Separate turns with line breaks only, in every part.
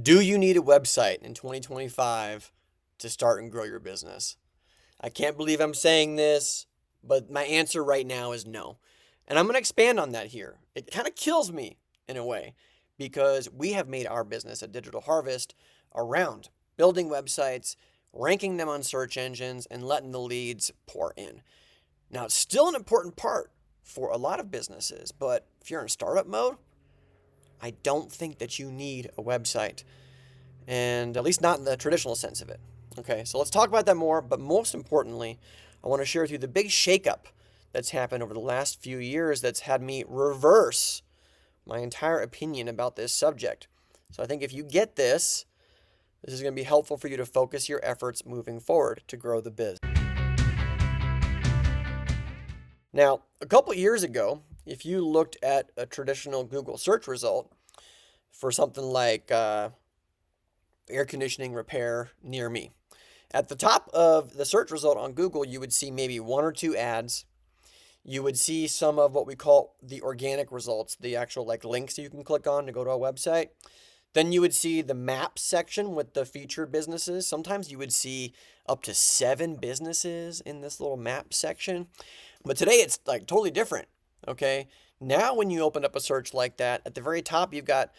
Do you need a website in 2025 to start and grow your business? I can't believe I'm saying this, but my answer right now is no. And I'm going to expand on that here. It kind of kills me in a way because we have made our business at Digital Harvest around building websites, ranking them on search engines, and letting the leads pour in. Now, it's still an important part for a lot of businesses, but if you're in startup mode, I don't think that you need a website, and at least not in the traditional sense of it. Okay, so let's talk about that more, but most importantly, I want to share with you the big shakeup that's happened over the last few years that's had me reverse my entire opinion about this subject. So I think if you get this, this is going to be helpful for you to focus your efforts moving forward to grow the biz. Now, a couple years ago, if you looked at a traditional Google search result for something like air conditioning repair near me, at the top of the search result on Google, you would see maybe one or two ads. You would see some of what we call the organic results, the actual like links you can click on to go to a website. Then you would see the map section with the featured businesses. Sometimes you would see up to 7 businesses in this little map section. But today it's like totally different. Okay. Now, when you open up a search like that, at the very top, you've got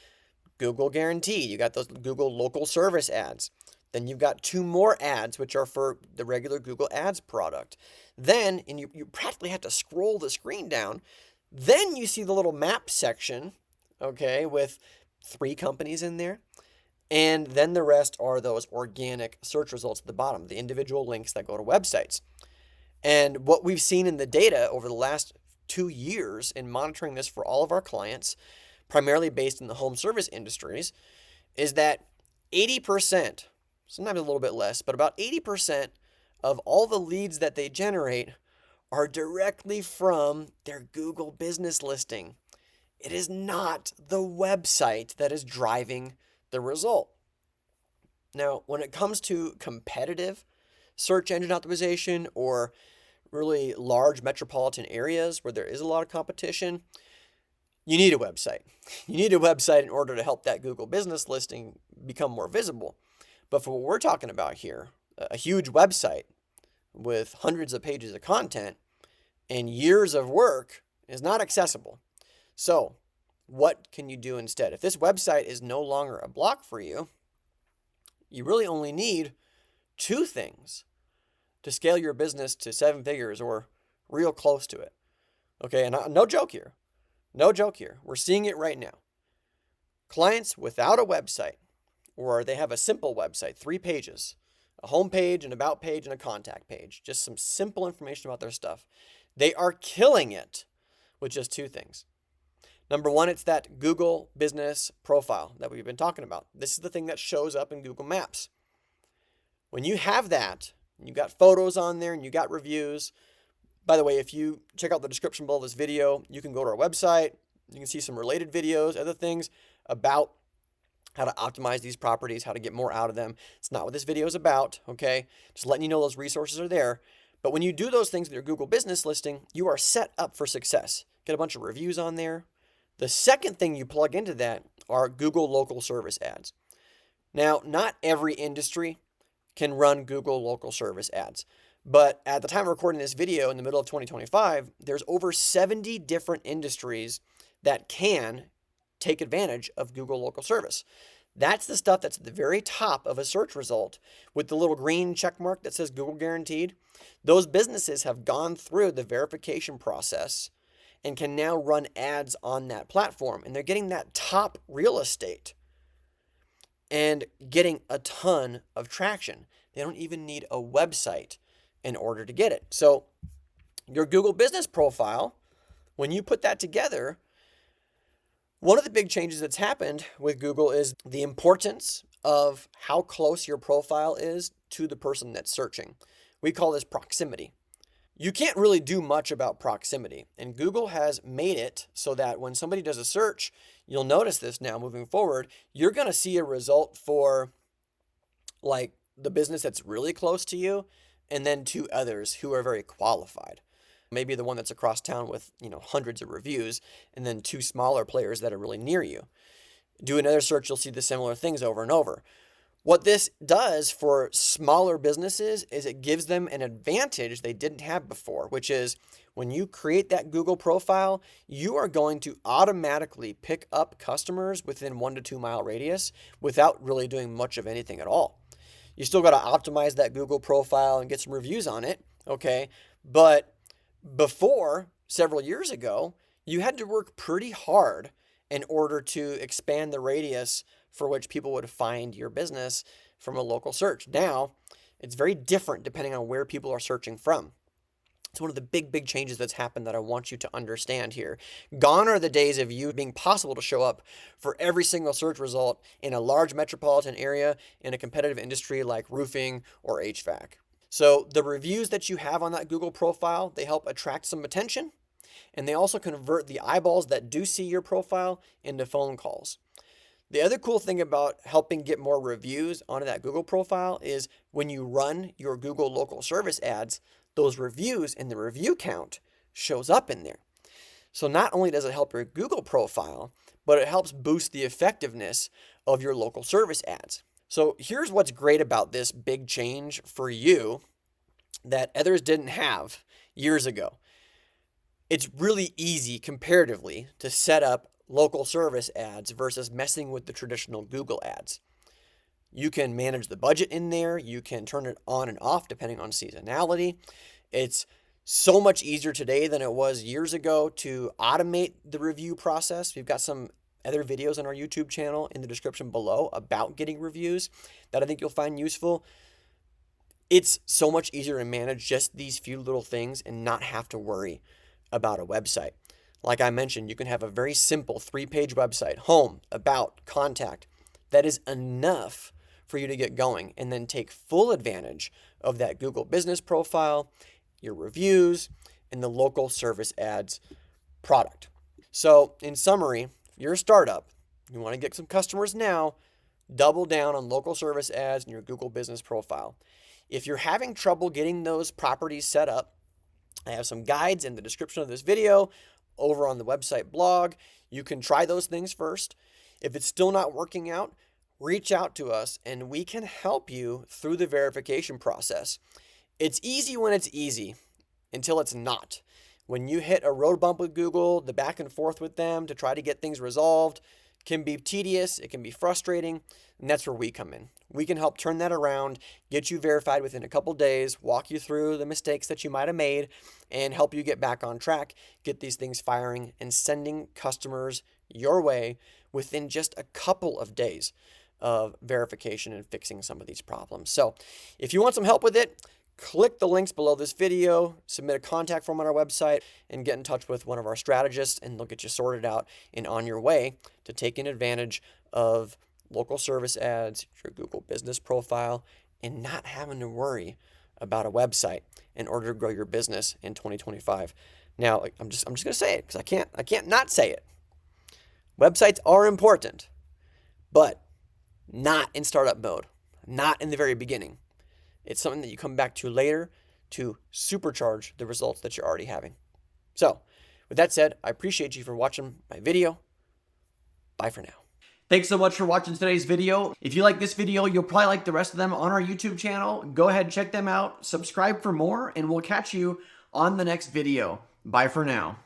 Google Guaranteed. You got those Google local service ads. Then you've got 2 more ads, which are for the regular Google Ads product. Then, and you practically have to scroll the screen down. Then you see the little map section, okay, with 3 companies in there. And then the rest are those organic search results at the bottom, the individual links that go to websites. And what we've seen in the data over the last 2 years in monitoring this for all of our clients, primarily based in the home service industries, is that 80%, sometimes a little bit less, but about 80% of all the leads that they generate are directly from their Google business listing. It is not the website that is driving the result. Now, when it comes to competitive search engine optimization or really large metropolitan areas where there is a lot of competition, you need a website. You need a website in order to help that Google business listing become more visible. But for what we're talking about here, a huge website with hundreds of pages of content and years of work is not accessible. So what can you do instead? If this website is no longer a block for you, you really only need 2 things to scale your business to 7 figures or real close to it. Okay, and no joke here. No joke here. We're seeing it right now. Clients without a website, or they have a simple website, 3 pages, a home page, an about page, and a contact page, just some simple information about their stuff. They are killing it with just 2 things. Number 1, it's that Google business profile that we've been talking about. This is the thing that shows up in Google Maps. When you have that, you got photos on there and you got reviews. By the way, if you check out the description below this video, you can go to our website. You can see some related videos, other things about how to optimize these properties, how to get more out of them. It's not what this video is about, okay? Just letting you know those resources are there. But when you do those things with your Google business listing, you are set up for success. Get a bunch of reviews on there. The second thing you plug into that are Google local service ads. Now, not every industry can run Google local service ads. But at the time of recording this video in the middle of 2025, there's over 70 different industries that can take advantage of Google local service. That's the stuff that's at the very top of a search result with the little green check mark that says Google Guaranteed. Those businesses have gone through the verification process and can now run ads on that platform. And they're getting that top real estate and getting a ton of traction. They don't even need a website in order to get it. So your Google business profile, when you put that together, one of the big changes that's happened with Google is the importance of how close your profile is to the person that's searching. We call this proximity. You can't really do much about proximity, and Google has made it so that when somebody does a search, you'll notice this now moving forward, you're going to see a result for like the business that's really close to you, and then 2 others who are very qualified. Maybe the one that's across town with, hundreds of reviews, and then 2 smaller players that are really near you. Do another search, you'll see the similar things over and over. What this does for smaller businesses is it gives them an advantage they didn't have before, which is when you create that Google profile, you are going to automatically pick up customers within 1 to 2 mile radius without really doing much of anything at all. You still got to optimize that Google profile and get some reviews on it, okay? But before, several years ago, you had to work pretty hard in order to expand the radius for which people would find your business from a local search. Now, it's very different depending on where people are searching from. It's one of the big changes that's happened that I want you to understand here. Gone are the days of you being possible to show up for every single search result in a large metropolitan area in a competitive industry like roofing or HVAC. So the reviews that you have on that Google profile, they help attract some attention, and they also convert the eyeballs that do see your profile into phone calls. The other cool thing about helping get more reviews onto that Google profile is when you run your Google local service ads, those reviews and the review count shows up in there. So not only does it help your Google profile, but it helps boost the effectiveness of your local service ads. So here's what's great about this big change for you that others didn't have years ago. It's really easy comparatively to set up local service ads versus messing with the traditional Google ads. You can manage the budget in there. You can turn it on and off depending on seasonality. It's so much easier today than it was years ago to automate the review process. We've got some other videos on our YouTube channel in the description below about getting reviews that I think you'll find useful. It's so much easier to manage just these few little things and not have to worry about a website. Like I mentioned, you can have a very simple 3-page website, home, about, contact, that is enough for you to get going, and then take full advantage of that Google business profile, your reviews, and the local service ads product. So in summary, if you're a startup, you want to get some customers now, double down on local service ads in your Google business profile. If you're having trouble getting those properties set up, I have some guides in the description of this video over on the website blog. You can try those things first. If it's still not working out, reach out to us and we can help you through the verification process. It's easy when it's easy until it's not. When you hit a road bump with Google, the back and forth with them to try to get things resolved can be tedious, it can be frustrating, and that's where we come in. We can help turn that around, get you verified within a couple days, walk you through the mistakes that you might have made, and help you get back on track, get these things firing, and sending customers your way within just a couple of days of verification and fixing some of these problems. So if you want some help with it, click the links below this video, submit a contact form on our website, and get in touch with one of our strategists, and they'll get you sorted out and on your way to taking advantage of local service ads, your Google business profile, and not having to worry about a website in order to grow your business in 2025. Now, I'm just going to say it because I can't not say it. Websites are important, but not in startup mode, not in the very beginning. It's something that you come back to later to supercharge the results that you're already having. So, with that said, I appreciate you for watching my video. Bye for now. Thanks so much for watching today's video. If you like this video, you'll probably like the rest of them on our YouTube channel. Go ahead and check them out, subscribe for more, and we'll catch you on the next video. Bye for now.